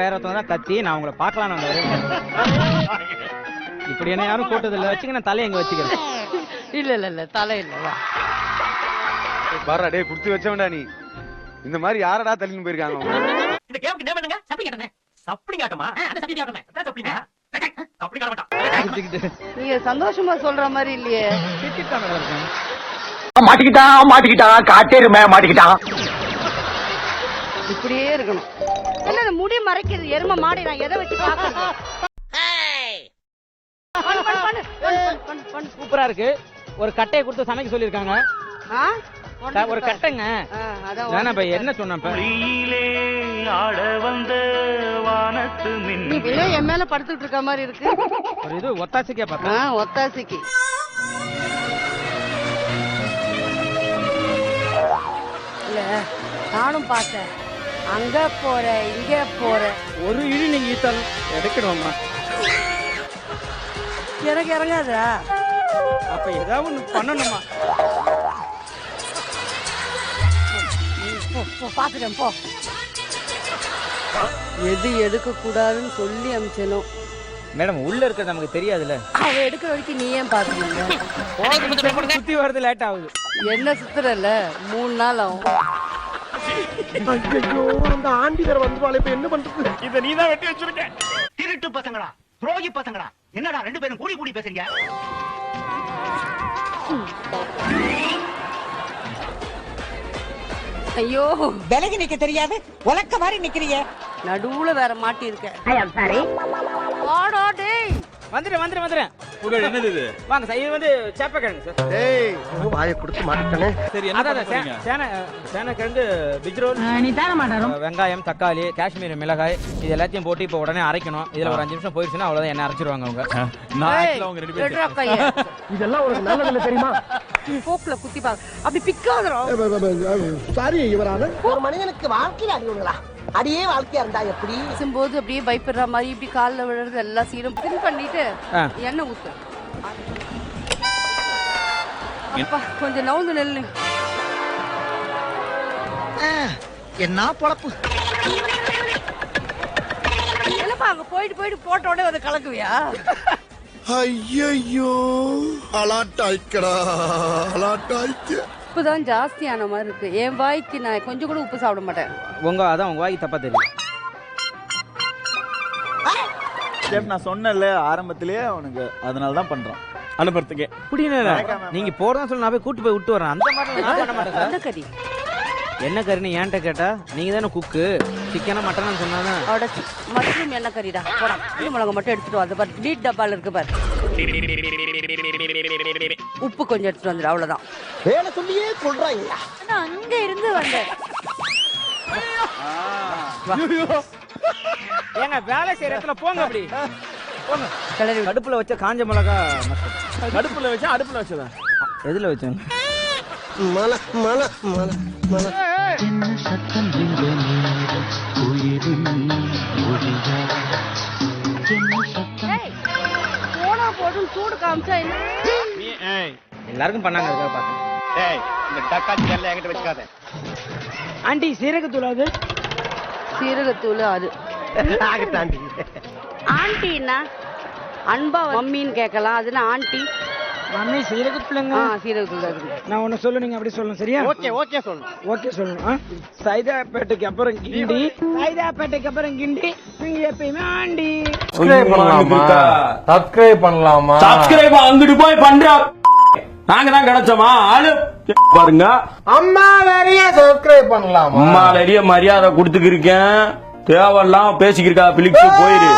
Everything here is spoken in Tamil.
வேற ஒருத்தவங்க தான் கத்தி நான் உங்களை பார்க்கலாம் இப்படி என்ன யாரும் கூட்டதில்ல வச்சுக்க நான் தலையை எங்க வச்சுக்கிறேன். இல்ல தலை இல்ல பாரா டேய் குடுத்து வச்சவன்டா நீ. இந்த மாதிரி யாரடா தள்ளின்னு போயிருக்காங்க. இந்த கேமுக்கு நேம் என்னங்க? சப்பிங் ஆட்டமே. சப்பிங் ஆட்டமா? அந்த சப்பிங் ஆட்டமே. அதான் சப்பிங்க. சப்பிங் ஆட மாட்டான். நீங்க சந்தோஷமா சொல்ற மாதிரி இல்லையே. மாட்டிக்கிட்டான் காட்டேருமே மாட்டிக்கிட்டான். இப்படியே இருக்கணும். என்ன முடி மறைக்கிறது எருமை மாடி நான் எதை வச்சு பாக்குறேன். சூப்பரா இருக்கு. ஒரு கட்டையை கொடுத்து சமைக்க சொல்லிருக்காங்க. ஒரு கட்டைங்க. என்ன சொன்ன ஆட வந்த வானத்து மின் என் மேல படுத்துட்டு இருக்க மாதிரி இருக்கு. ஒரு இது ஒத்தாசிக்கே பார்த்தா ஒத்தாசிக்கு இல்ல நானும் பார்த்தேன். அங்க போற இங்க போற ஒரு இழு நீங்க ஈத்தாலும் எடுக்கணும்மா. எனக்கு இறங்காதா? அப்ப ஏதாவது ஒண்ணு பண்ணணுமா? பாத்துட்டேன் போ. எது எடுக்க கூடாதுன்னு சொல்லி அமிச்சனும். மேடம் உள்ள இருக்கிறது நமக்கு தெரியாதுல்ல. அவ எடுக்கிற வரைக்கும் நீ ஏன் பாத்துக்கீங்க? சுத்தி வரது லேட் ஆகுது. என்ன சுத்துறல 3 நாள் ஆகும். ஐயோ அந்த ஆண்டி வேற வந்துவாளே இப்ப என்ன பண்றது? இத நீ தான் வெட்டி வச்சிருக்க. திருட்டு பசங்களா, துரோகி பசங்களா, என்னடா ரெண்டு பேரும் கூடி பேசுறீங்க? ஐயோ விலகி நிக்க தெரியாது உலக்க மாதிரி நிக்கிறீங்க. நடுவுல வேற மாட்டி இருக்க. வந்துறேன். என்னது இது? வாங்க சார், இது வந்து சேப்பக்கிழங்கு சார். டேய் வாயை கொடுத்து மாட்டனே. சரி என்ன பண்றீங்க? சேனக்கிழங்கு பிஜ்ரோல். நீ தர மாட்டாரோ? வெங்காயம், தக்காளி, காஷ்மீர் மிளகாய் இது எல்லாத்தையும் போட்டு இப்போ உடனே அரைக்கணும். இதுல ஒரு 5 நிமிஷம் போயிடுச்சுன்னா அவ்வளவுதான், என்ன அரைச்சிருவாங்க அவங்க. நான் ஆக்சுவலா அவங்க ரெண்டு பேரும் இதெல்லாம் ஒரு நல்லதில்ல தெரியுமா? போக்ல குத்தி பாக்க அப்படி பிக்காதறோம். சாரி யுவரான. ஒரு மனிதனுக்கு வாழ்க்கையில அடிவுங்களா? அடியே வாழ்க்கையா இருந்தா எப்படி? பேசும்போது அப்படியே பயப்படுற மாதிரி இப்படி கால்ல விழுறது எல்லாம் சீரம் பின் பண்ணிட்டு எண்ணெய் ஊத்து. அப்பா கொஞ்சம் நவுந்து நெல்லு. என்ன பொழப்பு? என்னப்பா அங்க போயிட்டு போட்ட உடனே வந்து கலக்குவியா? ஐயோ அலாட்டாய்க்கடா அலாட்டாய்க்க. உப்பு தான் ஜாஸ்தியான மாதிரி இருக்கு. என் வாய்க்கு நான் கொஞ்சம் கூட உப்பு சாப்பிட மாட்டேன். உங்க வாய்க்கு தப்பா தெரியும். நான் சொன்னல ஆரம்பத்திலேயே அவனுக்கு அதனால தான் பண்றான் அனுப்புறதுக்கே. புரியல நீங்க போறதா சொல்லி நான் போய் கூட்டி போய் விட்டு வரேன். அந்த மாதிரி நான் பண்ண மாட்டேன் சார். அந்த கறி என்ன கறின்னு ஏன்ட்ட கேட்டா நீங்க தானே குக்கு. சிக்கனா மட்டனா சொன்னாங்க. மஷ்ரூம் என்ன கறிடா போடா. மிளகா மட்டும் எடுத்துட்டு வந்து பாரு. நீட் டப்பால இருக்கு பாரு. உப்பு கொஞ்சம் எடுத்துட்டு வந்துடு அவ்வளவுதான். வேலை சொல்லியே சொல்றாங்க. நான் அங்க இருந்து வந்தேன். ஏங்க வேலை செய்யற இடத்துல போங்க அப்படி போங்க. கடுப்புல வச்ச காஞ்ச மிளகா. அடுப்புல வச்சா அடுப்புல வச்சதா? எதுல வச்சேன்? மல மல மல மல. என்ன சத்தம் இந்த நேரம் உயிரில் ஒளியா? என்ன சத்தம்? போனா போடும் சூடு காமிச்சா என்ன? எல்லாருக்கும் பண்ணாங்க அதுக்காக பார்த்தேன். டேய் இந்த டக்காச்சி எல்லாம் என்கிட்ட வச்சுக்காத. ஆண்டி சீரகத்தூள். அது சீரகத்தூள் அது ஆகட்டாண்டி. ஆண்டினா அன்பா மம்மின்னு கேட்கலாம். அதுனா ஆண்டி மம்மி சீரகத்தூளுங்க. சீரகத்தூள் அது. நான் ஒன்னு சொல்லு, நீங்க அப்படி சொல்லணும் சரியா? ஓகே சொல்லணும். ஓகே சொல்லணும். சைதாப்பேட்டைக்கு அப்புறம் கிண்டி, சைதாப்பேட்டைக்கு அப்புறம் கிண்டி, நீங்க எப்பயுமே ஆண்டி. சப்ஸ்கிரைப் பண்ணலாமா? சப்ஸ்கிரைப் அங்கிட்டு போய் பண்றா. நாங்க தான் கிடைச்சோமா ஆளு பாருங்க. அம்மா நிறைய சப்ஸ்கிரைப் பண்ணலாமா? அம்மா நிறைய மரியாதை கொடுத்துக்கிருக்கேன். தேவையெல்லாம் பேசிக்கிருக்கா பிலிக்ஸ் போயிரு.